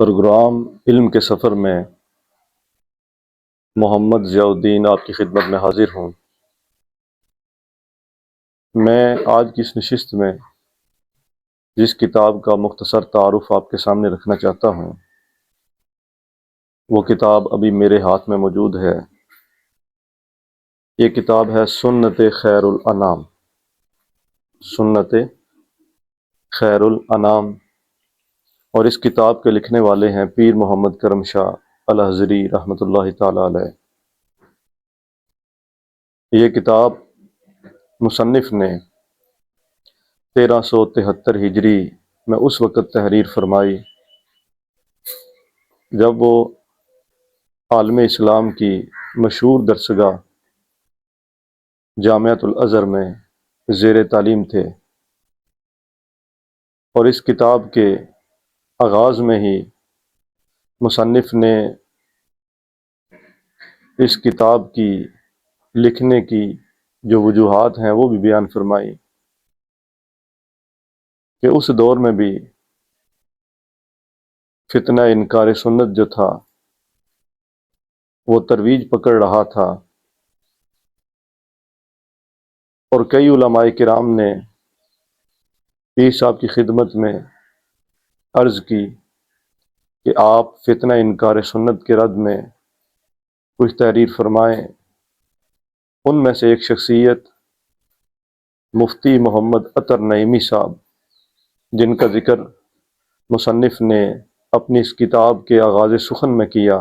Programme علم کے سفر میں محمد ضیاء الدین آپ کی خدمت میں حاضر ہوں۔ میں آج کی اس نشست میں جس کتاب کا مختصر تعارف آپ کے سامنے رکھنا چاہتا ہوں وہ کتاب ابھی میرے ہاتھ میں موجود ہے۔ یہ کتاب ہے سنت خیر الانام، سنت خیر الانام، اور اس کتاب کے لکھنے والے ہیں پیر محمد کرم شاہ الازہری رحمۃ اللہ تعالی علیہ۔ یہ کتاب مصنف نے 1373 ہجری میں اس وقت تحریر فرمائی جب وہ عالم اسلام کی مشہور درسگاہ جامعۃ الازہر میں زیر تعلیم تھے، اور اس کتاب کے آغاز میں ہی مصنف نے اس کتاب کی لکھنے کی جو وجوہات ہیں وہ بھی بیان فرمائی کہ اس دور میں بھی فتنہ انکار سنت جو تھا وہ ترویج پکڑ رہا تھا، اور کئی علماء کرام نے پیر صاحب کی خدمت میں عرض کی کہ آپ فتنہ انکار سنت کے رد میں کچھ تحریر فرمائیں۔ ان میں سے ایک شخصیت مفتی محمد عطر نعیمی صاحب، جن کا ذکر مصنف نے اپنی اس کتاب کے آغاز سخن میں کیا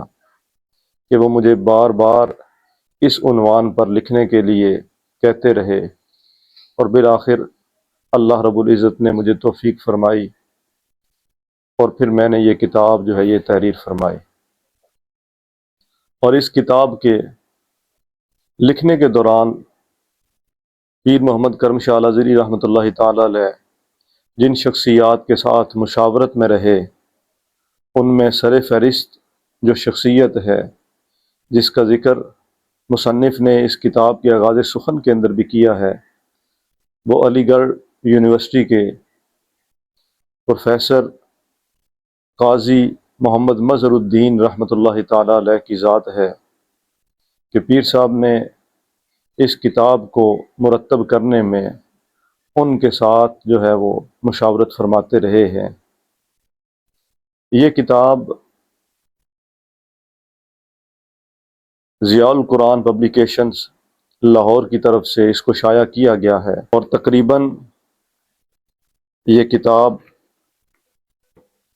کہ وہ مجھے بار بار اس عنوان پر لکھنے کے لیے کہتے رہے، اور بالآخر اللہ رب العزت نے مجھے توفیق فرمائی، اور پھر میں نے یہ کتاب جو ہے یہ تحریر فرمائی۔ اور اس کتاب کے لکھنے کے دوران پیر محمد کرم شاہ الازہری رحمۃ اللہ تعالی علیہ جن شخصیات کے ساتھ مشاورت میں رہے، ان میں سر فہرست جو شخصیت ہے جس کا ذکر مصنف نے اس کتاب کے آغاز سخن کے اندر بھی کیا ہے، وہ علی گڑھ یونیورسٹی کے پروفیسر قاضی محمد مظہر الدین رحمۃ اللہ تعالی علیہ کی ذات ہے کہ پیر صاحب نے اس کتاب کو مرتب کرنے میں ان کے ساتھ جو ہے وہ مشاورت فرماتے رہے ہیں۔ یہ کتاب ضیاء القرآن پبلیکیشنز لاہور کی طرف سے اس کو شائع کیا گیا ہے، اور تقریباً یہ کتاب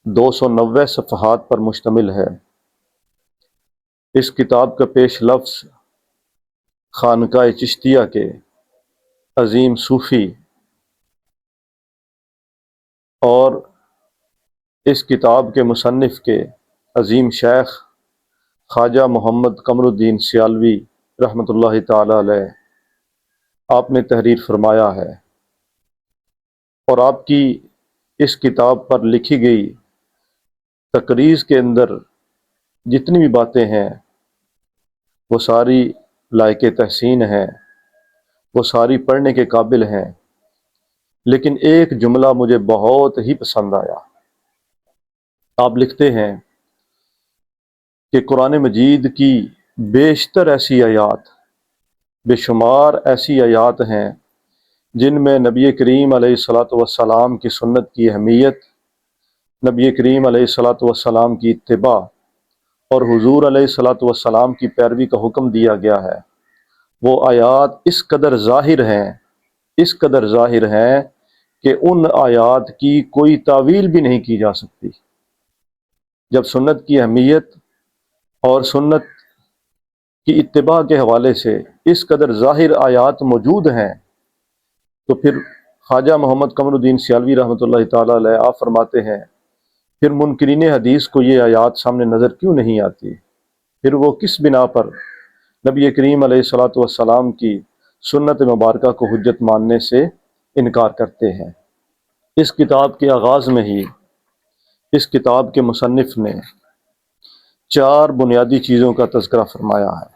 290 صفحات پر مشتمل ہے۔ اس کتاب کا پیش لفظ خانقاہ چشتیہ کے عظیم صوفی اور اس کتاب کے مصنف کے عظیم شیخ خواجہ محمد قمر الدین سیالوی رحمۃ اللہ تعالی علیہ آپ نے تحریر فرمایا ہے، اور آپ کی اس کتاب پر لکھی گئی تقریض کے اندر جتنی بھی باتیں ہیں وہ ساری لائق تحسین ہیں، وہ ساری پڑھنے کے قابل ہیں، لیکن ایک جملہ مجھے بہت ہی پسند آیا۔ آپ لکھتے ہیں کہ قرآن مجید کی بیشتر ایسی آیات، بے شمار ایسی آیات ہیں جن میں نبی کریم علیہ الصلاۃ والسلام کی سنت کی اہمیت، نبی کریم علیہ الصلاۃ والسلام کی اتباع اور حضور علیہ الصلاۃ والسلام کی پیروی کا حکم دیا گیا ہے۔ وہ آیات اس قدر ظاہر ہیں، اس قدر ظاہر ہیں کہ ان آیات کی کوئی تعویل بھی نہیں کی جا سکتی۔ جب سنت کی اہمیت اور سنت کی اتباع کے حوالے سے اس قدر ظاہر آیات موجود ہیں تو پھر خواجہ محمد قمر الدین سیالوی رحمۃ اللہ تعالی علیہ آپ فرماتے ہیں پھر منکرین حدیث کو یہ آیات سامنے نظر کیوں نہیں آتی؟ پھر وہ کس بنا پر نبی کریم علیہ الصلاۃ والسلام کی سنت مبارکہ کو حجت ماننے سے انکار کرتے ہیں؟ اس کتاب کے آغاز میں ہی اس کتاب کے مصنف نے 4 بنیادی چیزوں کا تذکرہ فرمایا ہے۔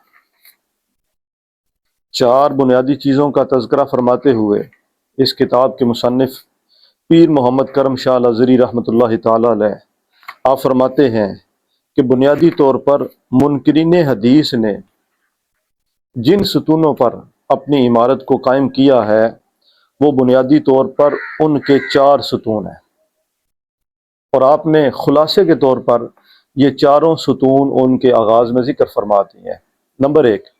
4 بنیادی چیزوں کا تذکرہ فرماتے ہوئے اس کتاب کے مصنف پیر محمد کرم شاہ لازری رحمۃ اللہ تعالی علیہ آپ فرماتے ہیں کہ بنیادی طور پر منکرین حدیث نے جن ستونوں پر اپنی عمارت کو قائم کیا ہے وہ بنیادی طور پر ان کے 4 ستون ہیں، اور آپ نے خلاصے کے طور پر یہ چاروں ستون ان کے آغاز میں ذکر فرما دیے ہیں۔ نمبر 1،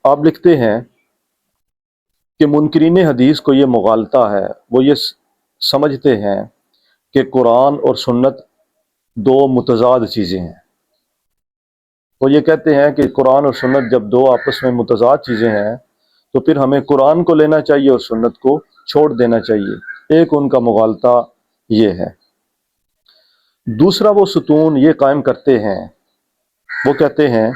آپ لکھتے ہیں کہ منکرین حدیث کو یہ مغالطہ ہے، وہ یہ سمجھتے ہیں کہ قرآن اور سنت 2 متضاد چیزیں ہیں۔ وہ یہ کہتے ہیں کہ قرآن اور سنت جب 2 آپس میں متضاد چیزیں ہیں تو پھر ہمیں قرآن کو لینا چاہیے اور سنت کو چھوڑ دینا چاہیے۔ ایک ان کا مغالطہ یہ ہے۔ دوسرا، وہ ستون یہ قائم کرتے ہیں، وہ کہتے ہیں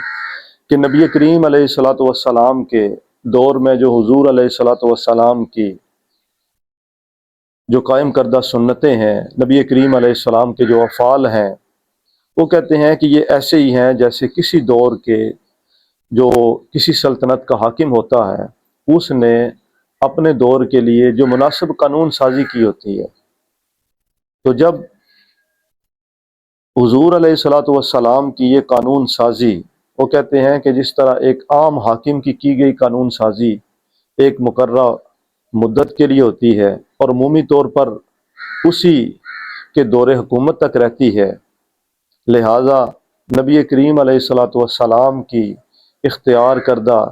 کہ نبی کریم علیہ الصلاۃ والسلام کے دور میں جو حضور علیہ الصلاۃ والسلام کی جو قائم کردہ سنتیں ہیں، نبی کریم علیہ السلام کے جو افعال ہیں، وہ کہتے ہیں کہ یہ ایسے ہی ہیں جیسے کسی دور کے جو کسی سلطنت کا حاکم ہوتا ہے، اس نے اپنے دور کے لیے جو مناسب قانون سازی کی ہوتی ہے۔ تو جب حضور علیہ الصلاۃ والسلام کی یہ قانون سازی، وہ کہتے ہیں کہ جس طرح ایک عام حاکم کی گئی قانون سازی ایک مقررہ مدت کے لیے ہوتی ہے اور عمومی طور پر اسی کے دور حکومت تک رہتی ہے، لہٰذا نبی کریم علیہ الصلاۃ والسلام کی اختیار کردہ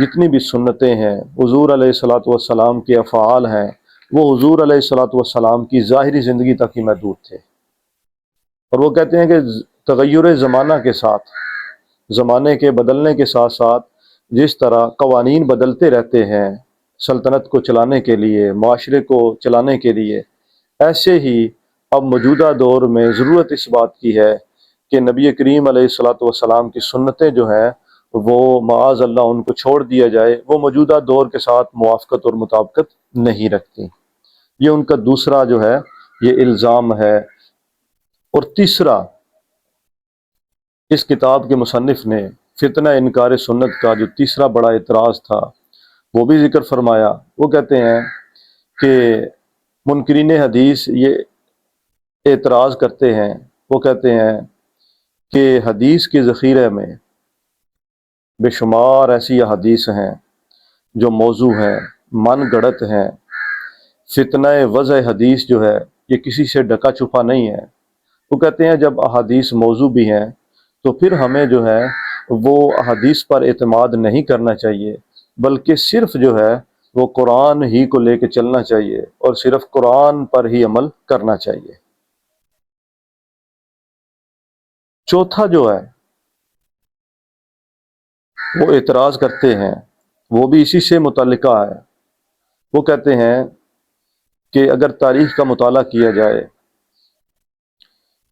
جتنی بھی سنتیں ہیں، حضور علیہ الصلاۃ والسلام کے افعال ہیں، وہ حضور علیہ الصلاۃ والسلام کی ظاہری زندگی تک ہی محدود تھے۔ اور وہ کہتے ہیں کہ تغیر زمانہ کے ساتھ، زمانے کے بدلنے کے ساتھ ساتھ جس طرح قوانین بدلتے رہتے ہیں سلطنت کو چلانے کے لیے، معاشرے کو چلانے کے لیے، ایسے ہی اب موجودہ دور میں ضرورت اس بات کی ہے کہ نبی کریم علیہ الصلاۃ والسلام کی سنتیں جو ہیں وہ معاذ اللہ ان کو چھوڑ دیا جائے، وہ موجودہ دور کے ساتھ موافقت اور مطابقت نہیں رکھتی۔ یہ ان کا دوسرا جو ہے یہ الزام ہے۔ اور تیسرا، اس کتاب کے مصنف نے فتنہ انکار سنت کا جو تیسرا بڑا اعتراض تھا وہ بھی ذکر فرمایا۔ وہ کہتے ہیں کہ منکرین حدیث یہ اعتراض کرتے ہیں، وہ کہتے ہیں کہ حدیث کے ذخیرے میں بے شمار ایسی احادیث ہیں جو موضوع ہیں، من گڑت ہیں۔ فتنہ وضع حدیث جو ہے یہ کسی سے ڈکا چھپا نہیں ہے۔ وہ کہتے ہیں جب احادیث موضوع بھی ہیں تو پھر ہمیں جو ہے وہ احادیث پر اعتماد نہیں کرنا چاہیے، بلکہ صرف جو ہے وہ قرآن ہی کو لے کے چلنا چاہیے اور صرف قرآن پر ہی عمل کرنا چاہیے۔ چوتھا جو ہے وہ اعتراض کرتے ہیں، وہ بھی اسی سے متعلقہ ہے۔ وہ کہتے ہیں کہ اگر تاریخ کا مطالعہ کیا جائے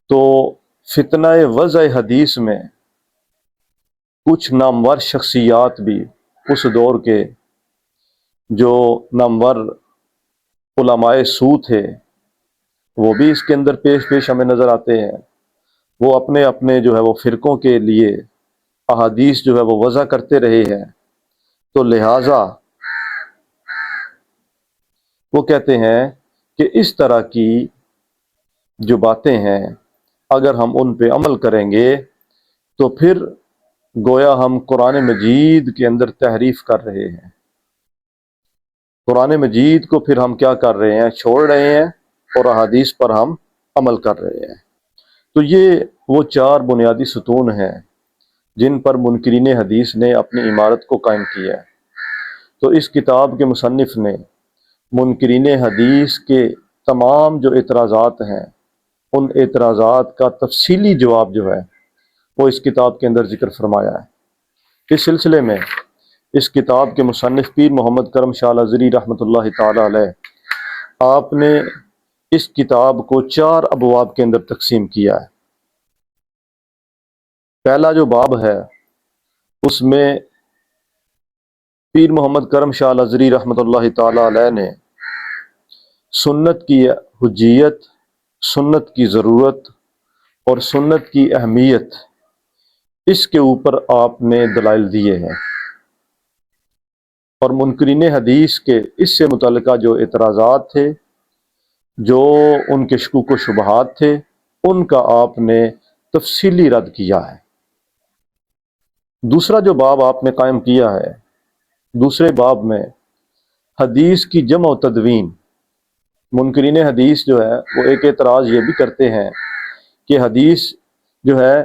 تو فتنہ وضع حدیث میں کچھ نامور شخصیات بھی اس دور کے جو نامور علماء سو تھے وہ بھی اس کے اندر پیش ہمیں نظر آتے ہیں۔ وہ اپنے اپنے جو ہے وہ فرقوں کے لیے احادیث جو ہے وہ وضع کرتے رہے ہیں، تو لہٰذا وہ کہتے ہیں کہ اس طرح کی جو باتیں ہیں اگر ہم ان پہ عمل کریں گے تو پھر گویا ہم قرآن مجید کے اندر تحریف کر رہے ہیں، قرآن مجید کو پھر ہم کیا کر رہے ہیں، چھوڑ رہے ہیں اور احادیث پر ہم عمل کر رہے ہیں۔ تو یہ وہ 4 بنیادی ستون ہیں جن پر منکرین حدیث نے اپنی عمارت کو قائم کیا ہے۔ تو اس کتاب کے مصنف نے منکرین حدیث کے تمام جو اعتراضات ہیں ان اعتراضات کا تفصیلی جواب جو ہے وہ اس کتاب کے اندر ذکر فرمایا ہے۔ اس سلسلے میں اس کتاب کے مصنف پیر محمد کرم شاہ لازری رحمۃ اللہ تعالی علیہ آپ نے اس کتاب کو 4 ابواب کے اندر تقسیم کیا ہے۔ پہلا جو باب ہے اس میں پیر محمد کرم شاہ لازری رحمۃ اللہ تعالی علیہ نے سنت کی حجیت، سنت کی ضرورت اور سنت کی اہمیت، اس کے اوپر آپ نے دلائل دیے ہیں، اور منکرین حدیث کے اس سے متعلقہ جو اعتراضات تھے جو ان کے شکوک و شبہات تھے ان کا آپ نے تفصیلی رد کیا ہے۔ دوسرا جو باب آپ نے قائم کیا ہے، دوسرے باب میں حدیث کی جمع و تدوین۔ منکرین حدیث جو ہے وہ ایک اعتراض یہ بھی کرتے ہیں کہ حدیث جو ہے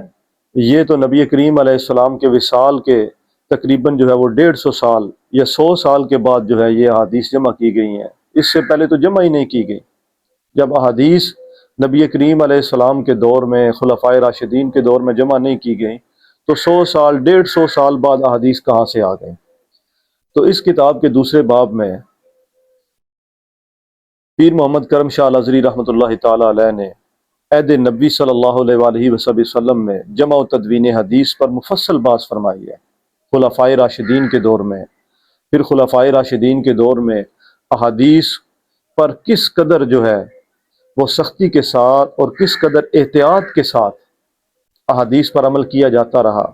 یہ تو نبی کریم علیہ السلام کے وصال کے تقریباً جو ہے وہ 150 سال یا 100 سال کے بعد جو ہے یہ احادیث جمع کی گئی ہیں، اس سے پہلے تو جمع ہی نہیں کی گئی۔ جب احادیث نبی کریم علیہ السلام کے دور میں، خلفائے راشدین کے دور میں جمع نہیں کی گئی تو 100 سال 150 سال بعد احادیث کہاں سے آ گئیں؟ تو اس کتاب کے دوسرے باب میں پیر محمد کرم شاہ الازہری رحمۃ اللہ تعالی علیہ نے عہد نبی صلی اللہ علیہ وآلہ وسلم میں جمع و تدوین حدیث پر مفصل بحث فرمائی ہے، خلفائے راشدین کے دور میں۔ پھر خلفائے راشدین کے دور میں احادیث پر کس قدر جو ہے وہ سختی کے ساتھ اور کس قدر احتیاط کے ساتھ احادیث پر عمل کیا جاتا رہا۔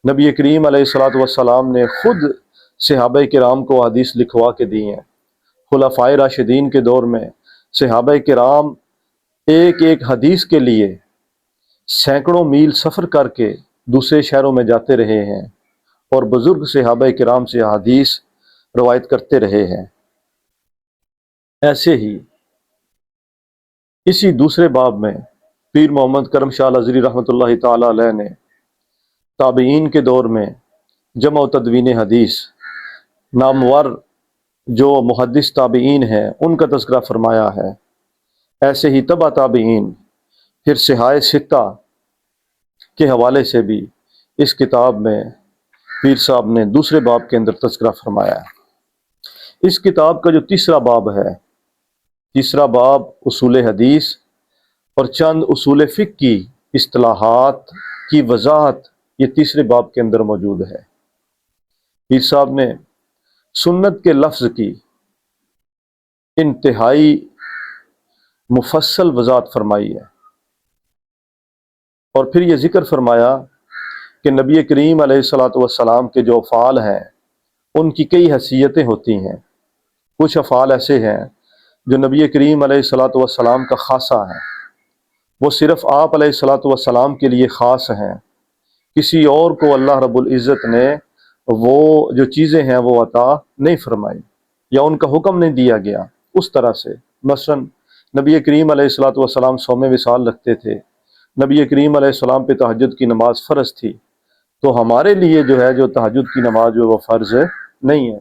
نبی کریم علیہ الصلوۃ والسلام نے خود صحابہ کرام کو حدیث لکھوا کے دی ہیں۔ خلفائے راشدین کے دور میں صحابہ کرام ایک ایک حدیث کے لیے سینکڑوں میل سفر کر کے دوسرے شہروں میں جاتے رہے ہیں اور بزرگ صحابہ کرام سے حدیث روایت کرتے رہے ہیں۔ ایسے ہی اسی دوسرے باب میں پیر محمد کرم شاہ الازہری رحمۃ اللہ تعالی علیہ نے تابعین کے دور میں جمع و تدوین حدیث، نامور جو محدث تابعین ہیں ان کا تذکرہ فرمایا ہے۔ ایسے ہی تبع تابعین، پھر صحائے ستہ کے حوالے سے بھی اس کتاب میں پیر صاحب نے دوسرے باب کے اندر تذکرہ فرمایا ہے۔ اس کتاب کا جو تیسرا باب ہے، تیسرا باب اصول حدیث اور چند اصول فقہ کی اصطلاحات کی وضاحت یہ تیسرے باب کے اندر موجود ہے۔ پیر صاحب نے سنت کے لفظ کی انتہائی مفصل وضاحت فرمائی ہے، اور پھر یہ ذکر فرمایا کہ نبی کریم علیہ الصلوۃ والسلام کے جو افعال ہیں ان کی کئی حیثیتیں ہوتی ہیں۔ کچھ افعال ایسے ہیں جو نبی کریم علیہ الصلوۃ والسلام کا خاصہ ہے، وہ صرف آپ علیہ الصلوۃ والسلام کے لیے خاص ہیں، کسی اور کو اللہ رب العزت نے وہ جو چیزیں ہیں وہ عطا نہیں فرمائی یا ان کا حکم نہیں دیا گیا اس طرح سے۔ مثلا نبی کریم علیہ الصلوۃ والسلام صوم وصال رکھتے تھے، نبی کریم علیہ السلام پہ تہجد کی نماز فرض تھی، تو ہمارے لیے جو ہے جو تہجد کی نماز جو وہ فرض نہیں ہے۔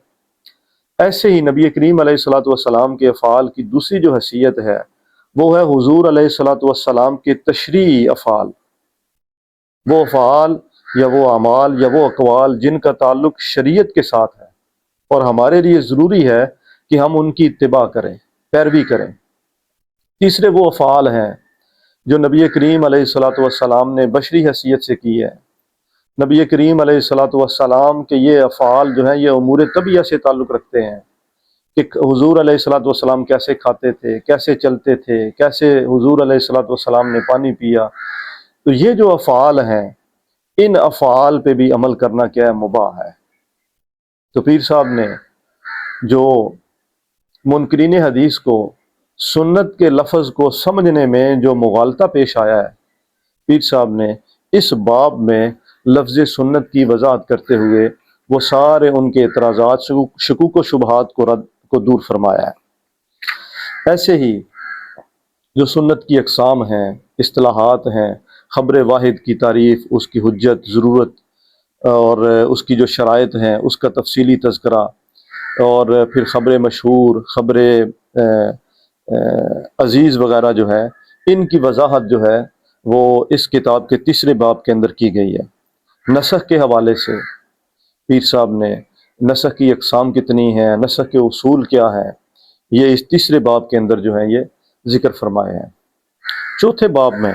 ایسے ہی نبی کریم علیہ الصلوۃ والسلام کے افعال کی دوسری جو حیثیت ہے وہ ہے حضور علیہ الصلوۃ والسلام کے تشریعی افعال، وہ افعال یا وہ اعمال یا وہ اقوال جن کا تعلق شریعت کے ساتھ ہے اور ہمارے لیے ضروری ہے کہ ہم ان کی اتباع کریں، پیروی کریں۔ تیسرے وہ افعال ہیں جو نبی کریم علیہ الصلوۃ والسلام نے بشری حیثیت سے کی ہے۔ نبی کریم علیہ الصلوۃ والسلام کے یہ افعال جو ہیں یہ امور طبیعہ سے تعلق رکھتے ہیں کہ حضور علیہ الصلوۃ والسلام کیسے کھاتے تھے، کیسے چلتے تھے، کیسے حضور علیہ الصلوۃ والسلام نے پانی پیا۔ تو یہ جو افعال ہیں ان افعال پہ بھی عمل کرنا کیا ہے؟ مباح ہے۔ تو پیر صاحب نے جو منکرین حدیث کو سنت کے لفظ کو سمجھنے میں جو مغالطہ پیش آیا ہے، پیر صاحب نے اس باب میں لفظ سنت کی وضاحت کرتے ہوئے وہ سارے ان کے اعتراضات، شکوک و شبہات کو دور فرمایا ہے۔ ایسے ہی جو سنت کی اقسام ہیں، اصطلاحات ہیں، خبر واحد کی تعریف، اس کی حجت، ضرورت اور اس کی جو شرائط ہیں اس کا تفصیلی تذکرہ، اور پھر خبر مشہور، خبر عزیز وغیرہ جو ہے ان کی وضاحت جو ہے وہ اس کتاب کے تیسرے باب کے اندر کی گئی ہے۔ نسخ کے حوالے سے پیر صاحب نے نسخ کی اقسام کتنی ہیں، نسخ کے اصول کیا ہیں، یہ اس تیسرے باب کے اندر جو ہے یہ ذکر فرمائے ہیں۔ چوتھے باب میں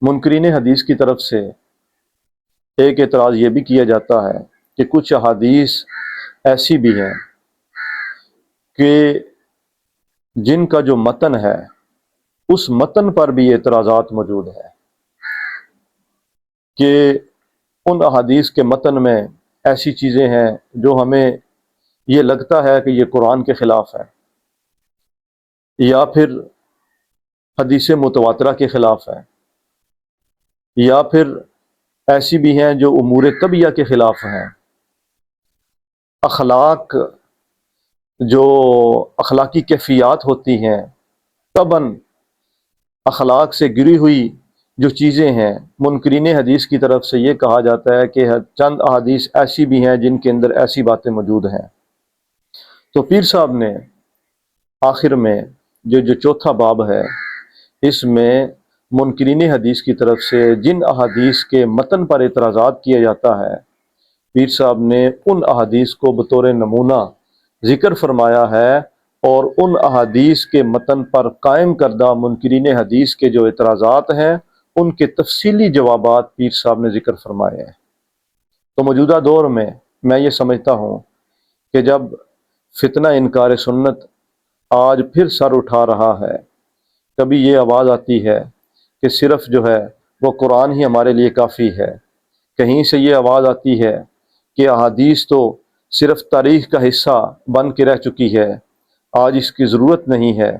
منکرین حدیث کی طرف سے ایک اعتراض یہ بھی کیا جاتا ہے کہ کچھ احادیث ایسی بھی ہیں کہ جن کا جو متن ہے اس متن پر بھی اعتراضات موجود ہیں، کہ ان احادیث کے متن میں ایسی چیزیں ہیں جو ہمیں یہ لگتا ہے کہ یہ قرآن کے خلاف ہے، یا پھر حدیث متواترہ کے خلاف ہیں، یا پھر ایسی بھی ہیں جو امور طبیعہ کے خلاف ہیں۔ اخلاق، جو اخلاقی کیفیات ہوتی ہیں، طبعاً اخلاق سے گری ہوئی جو چیزیں ہیں، منکرین حدیث کی طرف سے یہ کہا جاتا ہے کہ چند احادیث ایسی بھی ہیں جن کے اندر ایسی باتیں موجود ہیں۔ تو پیر صاحب نے آخر میں جو چوتھا باب ہے، اس میں منکرین حدیث کی طرف سے جن احادیث کے متن پر اعتراضات کیا جاتا ہے، پیر صاحب نے ان احادیث کو بطور نمونہ ذکر فرمایا ہے، اور ان احادیث کے متن پر قائم کردہ منکرین حدیث کے جو اعتراضات ہیں ان کے تفصیلی جوابات پیر صاحب نے ذکر فرمائے ہیں۔ تو موجودہ دور میں میں یہ سمجھتا ہوں کہ جب فتنہ انکار سنت آج پھر سر اٹھا رہا ہے، کبھی یہ آواز آتی ہے کہ صرف جو ہے وہ قرآن ہی ہمارے لیے کافی ہے، کہیں سے یہ آواز آتی ہے کہ احادیث تو صرف تاریخ کا حصہ بن کے رہ چکی ہے، آج اس کی ضرورت نہیں ہے۔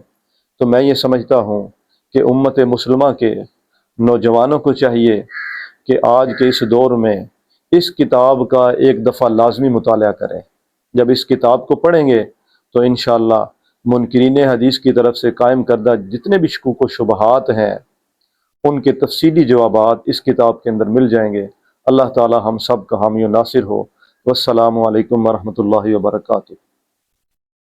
تو میں یہ سمجھتا ہوں کہ امت مسلمہ کے نوجوانوں کو چاہیے کہ آج کے اس دور میں اس کتاب کا ایک دفعہ لازمی مطالعہ کریں۔ جب اس کتاب کو پڑھیں گے تو انشاءاللہ منکرین حدیث کی طرف سے قائم کردہ جتنے بھی شکوک و شبہات ہیں ان کے تفصیلی جوابات اس کتاب کے اندر مل جائیں گے۔ اللہ تعالی ہم سب کا حامی و ناصر ہو۔ والسلام علیکم ورحمۃ اللہ وبرکاتہ۔